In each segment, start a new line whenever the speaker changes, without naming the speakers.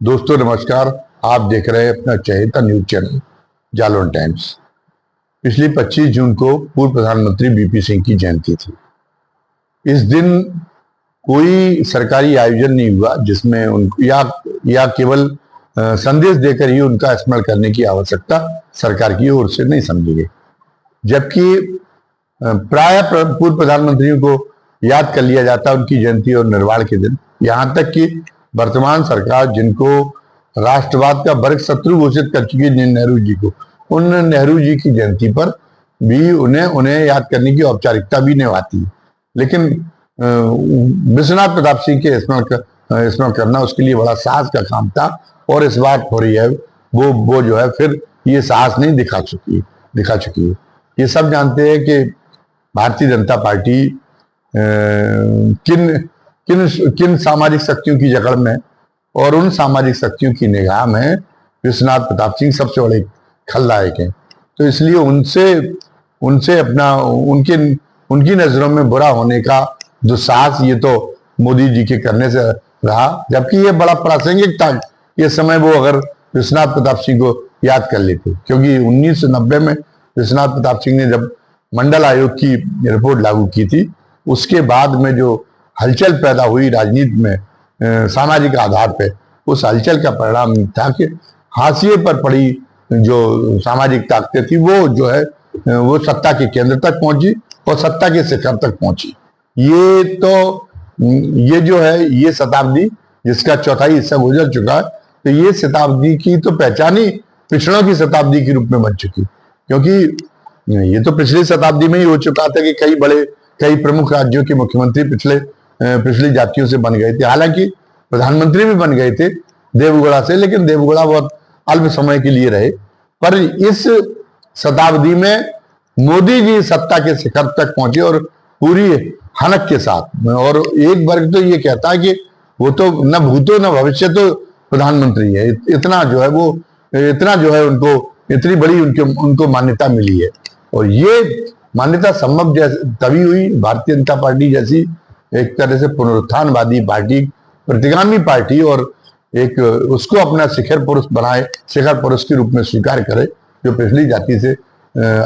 दोस्तों नमस्कार। आप देख रहे हैं अपना चहेता न्यूज चैनल जालौन टाइम्स। पिछली 25 जून को पूर्व प्रधानमंत्री बीपी सिंह की जयंती थी। इस दिन कोई सरकारी आयोजन नहीं हुआ जिसमें उनको या केवल संदेश देकर ही उनका स्मरण करने की आवश्यकता सरकार की ओर से नहीं समझी गई, जबकि प्राय पूर्व प्रधानमंत्रियों को याद कर लिया जाता उनकी जयंती और निर्वाण के दिन। यहाँ तक कि वर्तमान सरकार जिनको राष्ट्रवाद का वर्ग शत्रु घोषित कर चुकी है नेहरू जी को, उन नेहरू जी की जयंती पर भी उन्हें याद करने की औपचारिकता भी निभाती है। लेकिन विश्वनाथ प्रताप सिंह के स्मरण करना उसके लिए बड़ा साहस का काम था, और इस बात हो रही है वो जो है फिर ये साहस नहीं दिखा चुकी है। ये सब जानते हैं कि भारतीय जनता पार्टी किन सामाजिक शक्तियों की जकड़ में, और उन सामाजिक शक्तियों की निगाह में विश्वनाथ प्रताप सिंह सबसे बड़े खलनायक हैं। तो इसलिए उनसे अपना उनकी नजरों में बुरा होने का दुस्साहस ये तो मोदी जी के करने से रहा, जबकि ये बड़ा प्रासंगिक था। ये समय वो अगर विश्वनाथ प्रताप सिंह को याद कर लेते, क्योंकि 1990 में विश्वनाथ प्रताप सिंह ने जब मंडल आयोग की रिपोर्ट लागू की थी, उसके बाद में जो हलचल पैदा हुई राजनीति में सामाजिक आधार पे, उस हलचल का परिणाम था कि हाशिए पर पड़ी जो सामाजिक ताकतें थी वो जो है वो सत्ता के केंद्र तक पहुंची और सत्ता के शिखर तक पहुंची। ये जो है ये शताब्दी जिसका चौथाई हिस्सा गुजर चुका है, तो ये शताब्दी की तो पहचान ही पिछड़ों की शताब्दी के रूप में बन चुकी, क्योंकि ये तो पिछली शताब्दी में ही हो चुका था कि कई प्रमुख राज्यों के मुख्यमंत्री पिछली जातियों से बन गए थे। हालांकि प्रधानमंत्री भी बन गए थे देवगौड़ा से, लेकिन देवगौड़ा बहुत अल्प समय के लिए रहे। पर इस शताब्दी में मोदी जी सत्ता के शिखर तक पहुंचे और पूरी हनक के साथ। और एक वर्ग तो ये कहता है कि वो तो न भूतो न भविष्य तो प्रधानमंत्री है, इतना जो है उनको इतनी बड़ी उनको मान्यता मिली है। और ये मान्यता संभव तभी हुई भारतीय जनता पार्टी जैसी एक तरह से पुनरुत्थानवादी पार्टी, प्रतिगामी पार्टी, और एक उसको अपना शिखर पुरुष के रूप में स्वीकार करे जो पिछली जाति से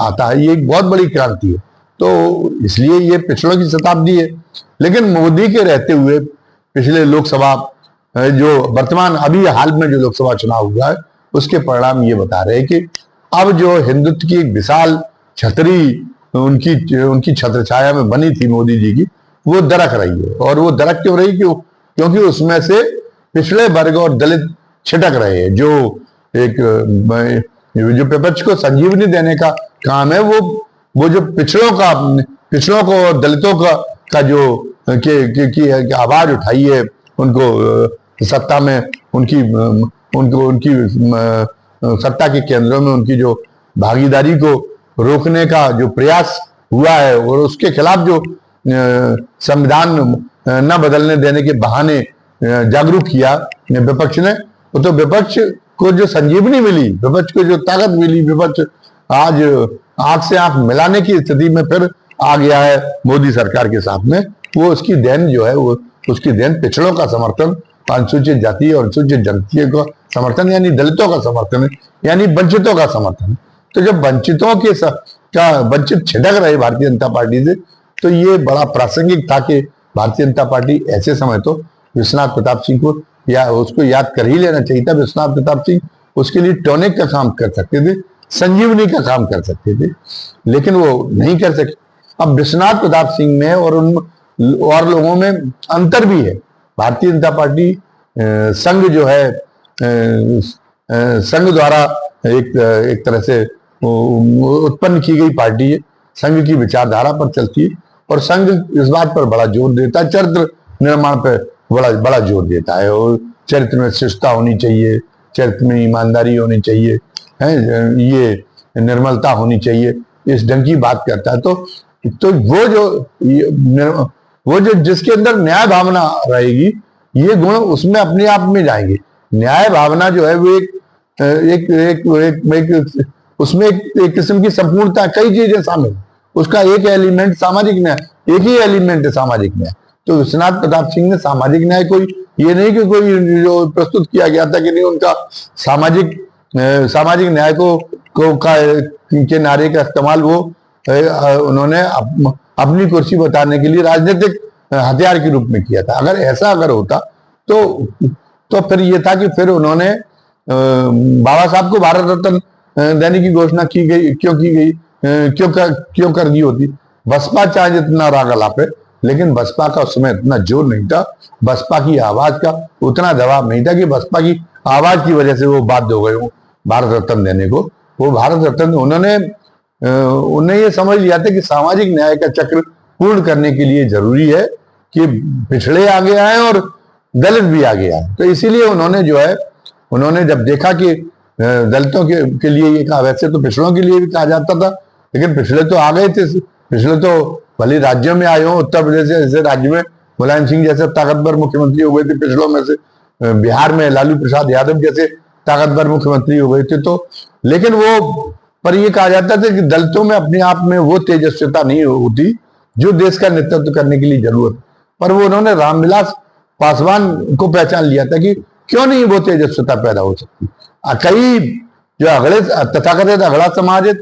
आता है। ये एक बहुत बड़ी क्रांति है। तो इसलिए ये पिछड़ों की शताब्दी है। लेकिन मोदी के रहते हुए पिछले लोकसभा जो वर्तमान अभी हाल में जो लोकसभा चुनाव हुआ है, उसके परिणाम ये बता रहे हैं कि अब जो हिंदुत्व की एक विशाल छतरी उनकी छत्र छाया में बनी थी मोदी जी की, वो दरक रही है। और वो दरक क्यों रही? क्योंकि उसमें से पिछड़े वर्ग और दलित छिटक रहे हैं। जो विपक्ष को संजीवनी देने का काम है, वो जो पिछड़ों को और दलितों का जो की आवाज उठाई है, उनको सत्ता में उनकी सत्ता के केंद्रों में उनकी जो भागीदारी को रोकने का जो प्रयास हुआ है, और उसके खिलाफ जो संविधान न बदलने देने के बहाने जागरूक किया विपक्ष ने, तो विपक्ष को जो संजीवनी मिली, विपक्ष को जो ताकत मिली, विपक्ष आज आंख से आंख मिलाने की स्थिति में फिर आ गया है मोदी सरकार के साथ में। वो उसकी देन जो है उसकी देन पिछड़ों का समर्थन, अनुसूचित जाति और अनुसूचित जनजाति का समर्थन, यानी दलितों का समर्थन है, यानी वंचितों का समर्थन। तो जब वंचित छिटक रहे भारतीय जनता पार्टी से, तो ये बड़ा प्रासंगिक था कि भारतीय जनता पार्टी ऐसे समय तो विश्वनाथ प्रताप सिंह को उसको याद कर ही लेना चाहिए था। विश्वनाथ प्रताप सिंह उसके लिए टॉनिक का काम कर सकते थे, संजीवनी का काम कर सकते थे, लेकिन वो नहीं कर सके। अब विश्वनाथ प्रताप सिंह में और लोगों में अंतर भी है। भारतीय जनता पार्टी संघ जो है संघ द्वारा एक तरह से उत्पन्न की गई पार्टी है, संघ की विचारधारा पर चलती है, और संघ इस बात पर बड़ा जोर देता है, चरित्र निर्माण पर बड़ा जोर देता है। और चरित्र में शिष्टता होनी चाहिए, चरित्र में ईमानदारी होनी चाहिए, ये निर्मलता होनी चाहिए, इस ढंग की बात करता है। तो वो जो जिसके अंदर न्याय भावना रहेगी, ये गुण उसमें अपने आप में जाएंगे। न्याय भावना जो है वो उसमें एक किस्म की संपूर्णता, कई चीजें शामिल, उसका एक एलिमेंट सामाजिक न्याय, एक ही एलिमेंट है सामाजिक न्याय। तो विश्वनाथ प्रताप सिंह ने सामाजिक न्याय को ये नहीं कि कोई जो प्रस्तुत किया गया था कि नहीं उनका सामाजिक न्याय के नारे का इस्तेमाल वो उन्होंने अपनी कुर्सी बताने के लिए राजनीतिक हथियार के रूप में किया था। अगर होता तो फिर ये था कि फिर उन्होंने बाबा साहब को भारत रत्न देने की घोषणा की गई, क्यों कर दी होती। बसपा चाहे जितना राग अलापे, लेकिन बसपा का उस समय इतना जोर नहीं था, बसपा की आवाज का उतना दबाव नहीं था कि बसपा की आवाज की वजह से वो बाध्य हो गए हो भारत रत्न देने को। वो भारत रत्न उन्हें ये समझ लिया था कि सामाजिक न्याय का चक्र पूर्ण करने के लिए जरूरी है कि पिछड़े आगे आए और दलित भी आगे आए। तो इसीलिए उन्होंने जब देखा कि दलितों के लिए ये कहा, वैसे तो पिछड़ों के लिए भी कहा जाता था, लेकिन पिछड़े तो आ गए थे, पिछले तो भले राज्यों में आए हो, उत्तर प्रदेश जैसे राज्य में मुलायम सिंह जैसे ताकतवर मुख्यमंत्री हो गए थे पिछड़ों में से, बिहार में लालू प्रसाद यादव जैसे ताकतवर मुख्यमंत्री हो गए थे। तो लेकिन पर ये कहा जाता था कि दलितों में अपने आप में वो तेजस्विता नहीं होती जो देश का नेतृत्व करने के लिए जरूरत। पर वो उन्होंने रामविलास पासवान को पहचान लिया था कि क्यों नहीं वो तेजस्विता पैदा हो सकती। कई जो अगड़े तथाकथित अगड़ा समाज है,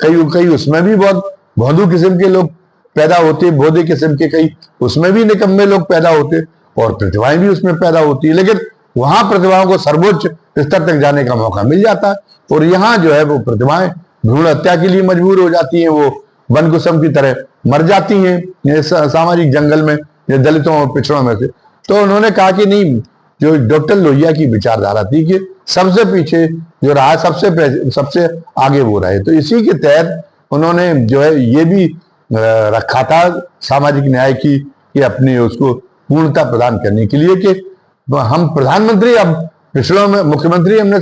कई उसमें भी बहुत भोंदू किस्म के लोग पैदा होते, भोदे किस्म के, कई उसमें भी निकम्मे लोग पैदा होते और प्रतिभाएं भी उसमें पैदा होती है। लेकिन वहां प्रतिभाओं को सर्वोच्च स्तर तक जाने का मौका मिल जाता है और यहाँ जो है वो प्रतिभाएं भ्रूण हत्या के लिए मजबूर हो जाती हैं, वो वन कुसुम की तरह मर जाती हैं सामाजिक जंगल में, दलितों और पिछड़ों में से। तो उन्होंने कहा कि नहीं, जो डॉक्टर लोहिया की विचारधारा थी कि सबसे पीछे जो रहा सबसे आगे वो रहे, तो इसी के तहत उन्होंने जो है ये भी रखा था सामाजिक न्याय की कि अपने उसको पूर्णता प्रदान करने के लिए कि हम प्रधानमंत्री अब पिछड़ों में, मुख्यमंत्री हमने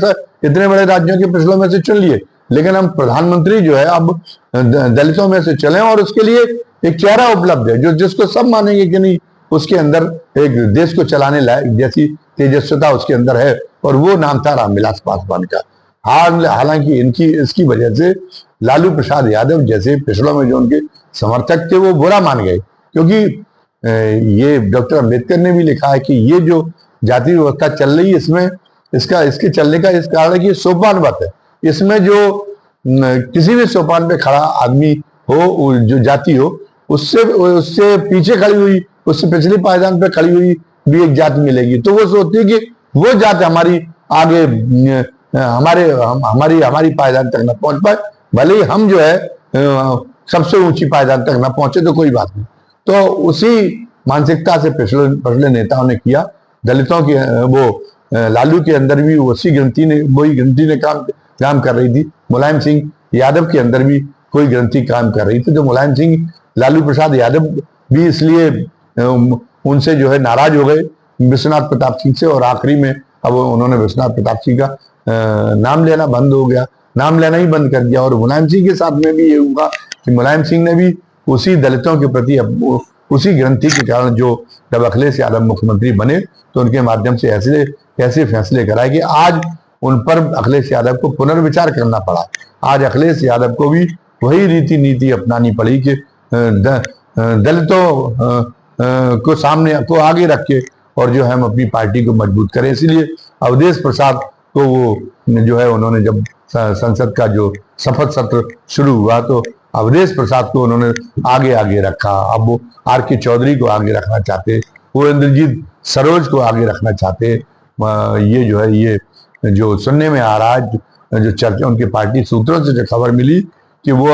इतने बड़े राज्यों के पिछड़ों में से चुन लिए, लेकिन हम प्रधानमंत्री जो है अब दलितों में से चलें और उसके लिए एक चेहरा उपलब्ध है जिसको सब मानेंगे कि नहीं उसके अंदर एक देश को चलाने लायक जैसी तेजस्विता उसके अंदर है, और वो नाम था रामविलास पासवान का। हालांकि इसकी वजह से लालू प्रसाद यादव जैसे पिछड़ों में जो उनके समर्थक थे वो बुरा मान गए, क्योंकि ये डॉक्टर अंबेडकर ने भी लिखा है कि ये जो जाति व्यवस्था चल रही है इसमें इसके चलने का इस कारण है कि सोपानवत है। इसमें जो किसी भी सोपान पे खड़ा आदमी हो, जो जाति हो, उससे पीछे खड़ी हुई, उससे पिछले पायदान पे खड़ी हुई भी एक जाति मिलेगी, तो वो सोचती है कि वो जाति हमारी आगे हमारी पायदान तक न पहुंच पाए, भले ही हम जो है सबसे ऊंची पायदान तक न पहुंचे तो कोई बात नहीं। तो उसी मानसिकता से पिछले नेताओं ने किया। दलितों के वो लालू के अंदर भी वही ग्रंथि ने काम कर रही थी, मुलायम सिंह यादव के अंदर भी कोई ग्रंथि काम कर रही थी। तो मुलायम सिंह लालू प्रसाद यादव भी इसलिए उनसे जो है नाराज हो गए विश्वनाथ प्रताप सिंह से, और आखिरी में अब उन्होंने विश्वनाथ प्रताप सिंह का नाम लेना ही बंद कर दिया। और मुलायम सिंह के साथ में भी ये हुआ कि मुलायम सिंह ने भी उसी दलितों के प्रति उसी ग्रंथि के कारण जो जब अखिलेश यादव मुख्यमंत्री बने तो उनके माध्यम से ऐसे फैसले कराए कि आज उन पर अखिलेश यादव को पुनर्विचार करना पड़ा। आज अखिलेश यादव को भी वही रीति नीति अपनानी पड़ी कि दलितों को आगे रख के और जो है हम अपनी पार्टी को मजबूत करें। इसीलिए अवधेश प्रसाद को वो जो है उन्होंने जब संसद का जो शपथ सत्र शुरू हुआ तो अवधेश प्रसाद को उन्होंने आगे रखा। अब वो R.K. चौधरी को आगे रखना चाहते, वो इंद्रजीत सरोज को आगे रखना चाहते। ये जो है ये जो सुनने में आ रहा है, जो चर्चा उनके पार्टी सूत्रों से जो खबर मिली कि वो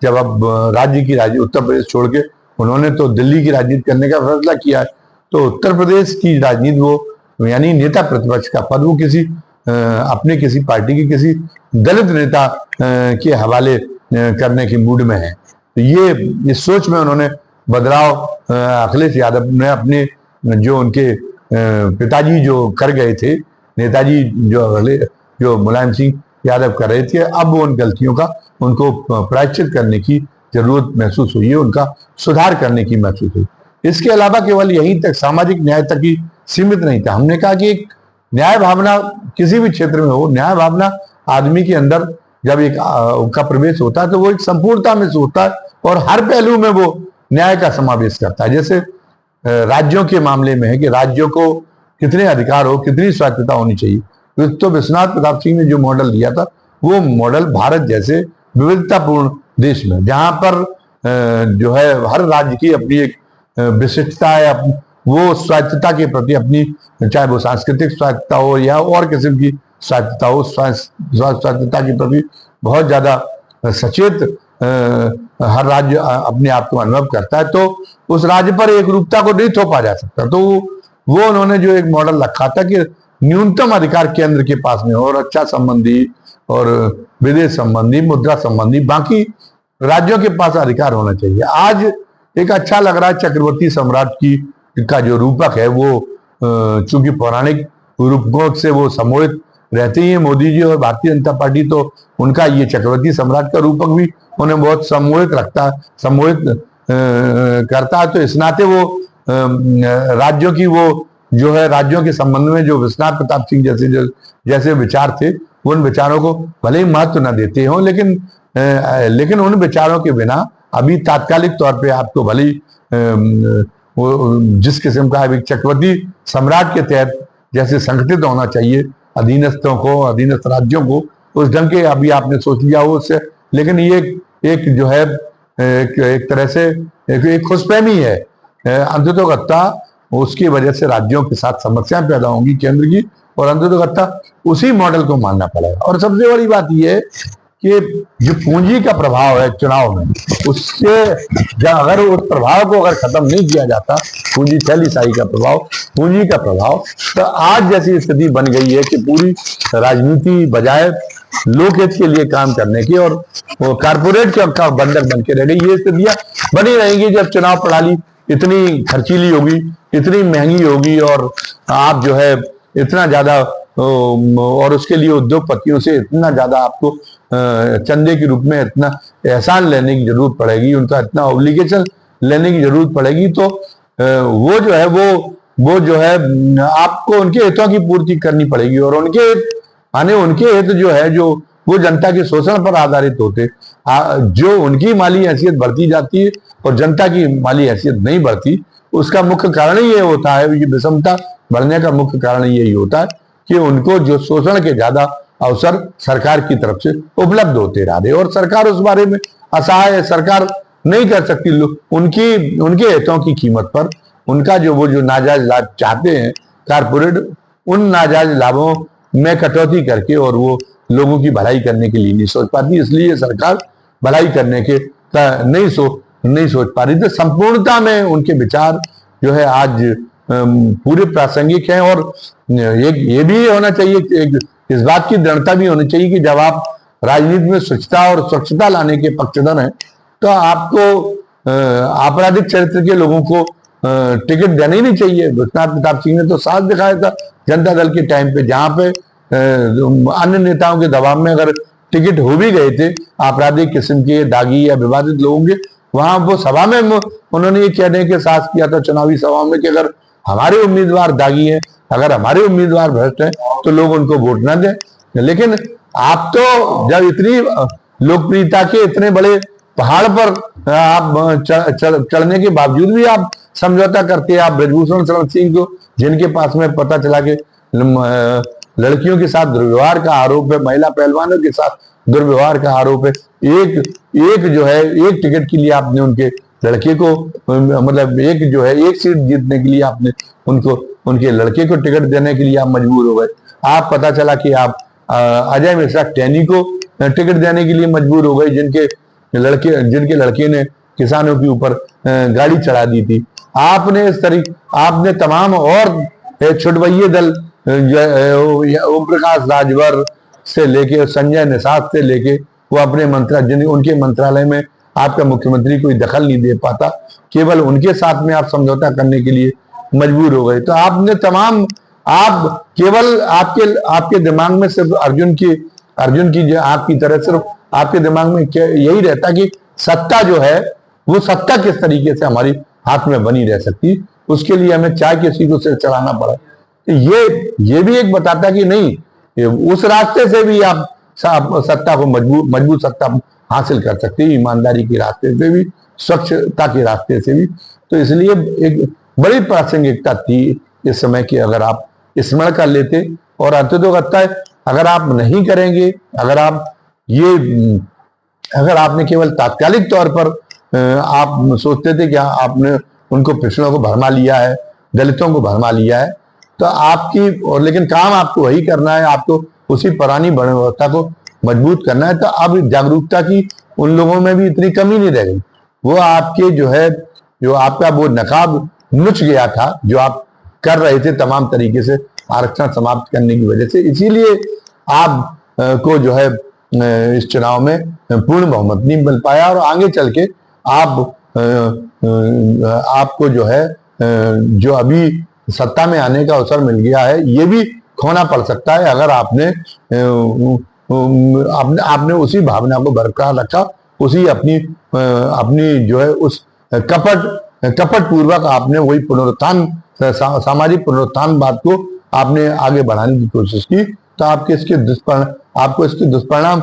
जब अब राज्य की उत्तर प्रदेश छोड़ के उन्होंने तो दिल्ली की राजनीति करने का फैसला किया है, तो उत्तर प्रदेश की राजनीति वो यानी नेता प्रतिपक्ष का पद वो अपने किसी पार्टी के किसी दलित नेता के हवाले करने के मूड में है। तो ये इस सोच में उन्होंने बदलाव अखिलेश यादव ने अपने जो उनके पिताजी जो कर गए थे, नेताजी जो मुलायम सिंह यादव कर रहे थे, अब वो उन गलतियों का उनको प्रायश्चित करने की जरूरत महसूस हुई है, उनका सुधार करने की महसूस हुई। इसके अलावा केवल यहीं तक सामाजिक न्याय तक ही सीमित नहीं था। हमने कहा कि एक न्याय भावना किसी भी क्षेत्र में हो, न्याय भावना आदमी के अंदर जब एक का प्रवेश होता है तो वो एक संपूर्णता में से होता है और हर पहलू में वो न्याय का समावेश करता है। जैसे राज्यों के मामले में है कि राज्यों को कितने अधिकार हो, कितनी स्वायत्तता होनी चाहिए। तो विश्वनाथ प्रताप सिंह ने जो मॉडल दिया था वो मॉडल भारत जैसे विविधतापूर्ण देश में, जहां पर जो है हर राज्य की अपनी एक विशिष्टता है, वो स्वायत्तता के प्रति अपनी, चाहे वो सांस्कृतिक स्वायत्तता हो या और किस्म की स्वायत्तता हो, स्वायत्तता के प्रति बहुत ज्यादा सचेत हर राज्य अपने आप को अनुभव करता है। तो उस राज्य पर एक रूपता को नहीं थोपा जा सकता। तो वो उन्होंने जो एक मॉडल रखा था कि न्यूनतम अधिकार केंद्र के पास में और रक्षा संबंधी और विदेश संबंधी, मुद्रा संबंधी बाकी राज्यों के पास अधिकार होना चाहिए। आज एक अच्छा लग रहा है चक्रवर्ती सम्राट की का जो रूपक है वो चूंकि पौराणिक रूपकों से वो सम्मोहित रहते ही हैं मोदी जी और भारतीय जनता पार्टी, तो उनका ये चक्रवर्ती सम्राट का रूपक भी उन्हें बहुत सम्मोहित करता है। तो इस नाते वो राज्यों की वो जो है राज्यों के संबंध में जो विश्वनाथ प्रताप सिंह जैसे विचार थे, उन विचारों को भले ही महत्व न देते हो, लेकिन उन विचारों के बिना अभी तात्कालिक तौर पे आपको भले ही जिस किस्म का चक्रवर्ती सम्राट के तहत जैसे संगठित होना चाहिए अधीनस्थों को, अधीनस्थ राज्यों को, उस ढंग के अभी आपने सोच लिया हो उससे, लेकिन ये एक जो है एक तरह से एक खुशफहमी है। अंततोगत्ता उसकी वजह से राज्यों के साथ समस्याएं पैदा होंगी केंद्र की, और अंततोगत्ता उसी मॉडल को मानना पड़ेगा। और सबसे बड़ी बात यह है कि जो पूंजी का प्रभाव है चुनाव में, उससे अगर उस प्रभाव को अगर खत्म नहीं किया जाता, पूंजी शैलीशाही का प्रभाव, पूंजी का प्रभाव, तो आज जैसी स्थिति बन गई है कि पूरी राजनीति बजाय लोकहित के लिए काम करने की और कारपोरेट का बंधक बन के रह गई। ये स्थितियां बनी रहेंगी जब चुनाव प्रणाली इतनी खर्चीली होगी, इतनी महंगी होगी, और आप जो है इतना ज्यादा और उसके लिए उद्योगपतियों से इतना ज्यादा आपको चंदे के रूप में इतना एहसान लेने की जरूरत पड़ेगी, उनका इतना ऑब्लिगेशन लेने की जरूरत पड़ेगी। तो वो जो है वो जो है आपको उनके हितों की पूर्ति करनी पड़ेगी, और उनके हित जो है जो वो जनता के शोषण पर आधारित होते, जो उनकी माली हैसियत बढ़ती जाती है और जनता की माली हैसियत नहीं बढ़ती, उसका मुख्य कारण ही ये होता है, ये विषमता बढ़ने का मुख्य कारण यही होता है कि उनको जो शोषण के ज्यादा अवसर सरकार की तरफ से उपलब्ध होते रह रहे, और सरकार उस बारे में असहाय है। सरकार नहीं कर सकती उनके हितों की कीमत पर उनका वो जो नाजायज लाभ चाहते हैं कारपोरेट, उन नाजायज लाभों में कटौती करके और वो लोगों की भलाई करने के लिए नहीं सोच पाती, इसलिए सरकार भलाई करने के नहीं सोच पा रही। तो संपूर्णता में उनके विचार जो है आज पूरे प्रासंगिक हैं, और ये भी होना चाहिए, इस बात की दृढ़ता भी होनी चाहिए कि जब आप राजनीति में स्वच्छता और स्वच्छता लाने के पक्षधर हैं, तो आपको आपराधिक चरित्र के लोगों को टिकट देना ही नहीं चाहिए। विश्वनाथ प्रताप सिंह ने तो साथ दिखाया था जनता दल के टाइम पे, जहां पे अन्य नेताओं के दबाव में अगर टिकट हो भी गए थे आपराधिक किस्म के दागी या विवादित लोगों के, वहां वो सभा में उन्होंने ये कहने के साहस किया था चुनावी सभा में कि अगर हमारे उम्मीदवार दागी हैं, अगर हमारे उम्मीदवार भ्रष्ट हैं, तो लोग उनको वोट न दें। लेकिन आप तो जब इतनी लोकप्रियता के इतने बड़े पहाड़ पर आप चढ़ने के बावजूद भी आप समझौता करते हैं। आप ब्रजभूषण शरण सिंह को, जिनके पास में पता चला कि लड़कियों के साथ दुर्व्यवहार का आरोप है, महिला पहलवानों के साथ दुर्व्यवहार का आरोप है, एक जो है एक टिकट के लिए आपने उनके लड़के को, मतलब एक सीट जीतने के लिए आपने उनके लड़के को टिकट देने के लिए आप मजबूर हो गए। आप पता चला कि आप अजय मिश्रा टैनी को टिकट देने के लिए मजबूर हो गए, जिनके लड़के ने किसानों के ऊपर गाड़ी चढ़ा दी थी। आपने तमाम और छुटवैये दल ओम प्रकाश राजभर से लेके संजय निषाद से लेके वो अपने उनके मंत्रालय में आपका मुख्यमंत्री कोई दखल नहीं दे पाता, केवल उनके साथ में आप समझौता करने के लिए मजबूर हो गए। तो आप केवल आपके दिमाग में सिर्फ अर्जुन की आपकी तरह सिर्फ आपके दिमाग में यही रहता कि सत्ता जो है वो सत्ता किस तरीके से हमारी हाथ में बनी रह सकती, उसके लिए हमें चाहे किसी को सिर चढ़ाना पड़ा। तो ये भी एक बताता कि नहीं, उस रास्ते से भी आप सत्ता को मजबूत सत्ता हासिल कर सकते हैं, ईमानदारी के रास्ते से भी, स्वच्छता के रास्ते से भी। तो इसलिए एक बड़ी प्रासंगिकता थी इस समय की अगर आप स्मरण कर लेते। और अंततोगत्ता अगर आप नहीं करेंगे, अगर आपने केवल तात्कालिक तौर पर आप सोचते थे कि आपने उनको पिछड़ों को भरमा लिया है, दलितों को भरमा लिया है, तो आपकी और लेकिन काम आपको वही करना है, आपको उसी पुरानी व्यवस्था को मजबूत करना है। तो अब जागरूकता की उन लोगों में भी इतनी कमी नहीं रह गई। वो आपके जो आपका वो नकाब नुच गया था, जो आप कर रहे थे तमाम तरीके से आरक्षण समाप्त करने की वजह से, इसीलिए आप को जो है इस चुनाव में पूर्ण बहुमत नहीं मिल पाया। और आगे चल के आपको जो है जो अभी सत्ता में आने का अवसर मिल गया है, ये भी खोना पड़ सकता है अगर आपने उसी भावना को बरकरार रखा, उसी अपनी जो है उस कपट पूर्वक आपने वही पुनरुत्थान, सामाजिक पुनरुत्थान को आपने आगे बढ़ाने की कोशिश की, तो आपको इसके दुष्परिणाम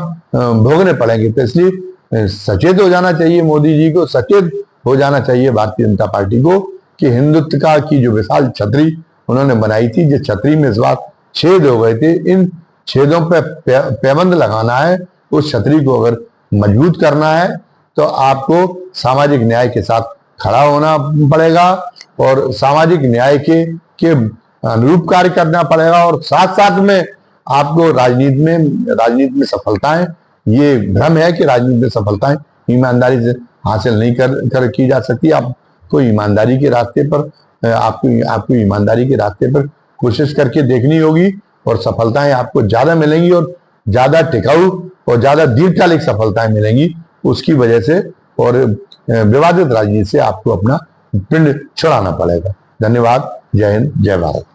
भोगने पड़ेंगे। तो इसलिए सचेत हो जाना चाहिए मोदी जी को, सचेत हो जाना चाहिए भारतीय जनता पार्टी को कि हिंदुत्व की जो विशाल छतरी उन्होंने बनाई थी, जिस छतरी में इस बार छेद हो गए थे, इन छेदों पे पैबंद लगाना है। उस छतरी को अगर मजबूत करना है तो आपको सामाजिक न्याय के साथ खड़ा होना पड़ेगा और सामाजिक न्याय के अनुरूप कार्य करना पड़ेगा। और साथ साथ में आपको राजनीति में सफलताएं, ये भ्रम है कि राजनीति में सफलताएं ईमानदारी से हासिल नहीं कर की जा सकती। आपको ईमानदारी के रास्ते पर आपको ईमानदारी के रास्ते पर कोशिश करके देखनी होगी और सफलताएं आपको ज्यादा मिलेंगी और ज्यादा टिकाऊ और ज्यादा दीर्घकालिक सफलताएं मिलेंगी उसकी वजह से। और विवादित राजनीति से आपको अपना पिंड छुड़ाना पड़ेगा। धन्यवाद। जय हिंद, जय भारत।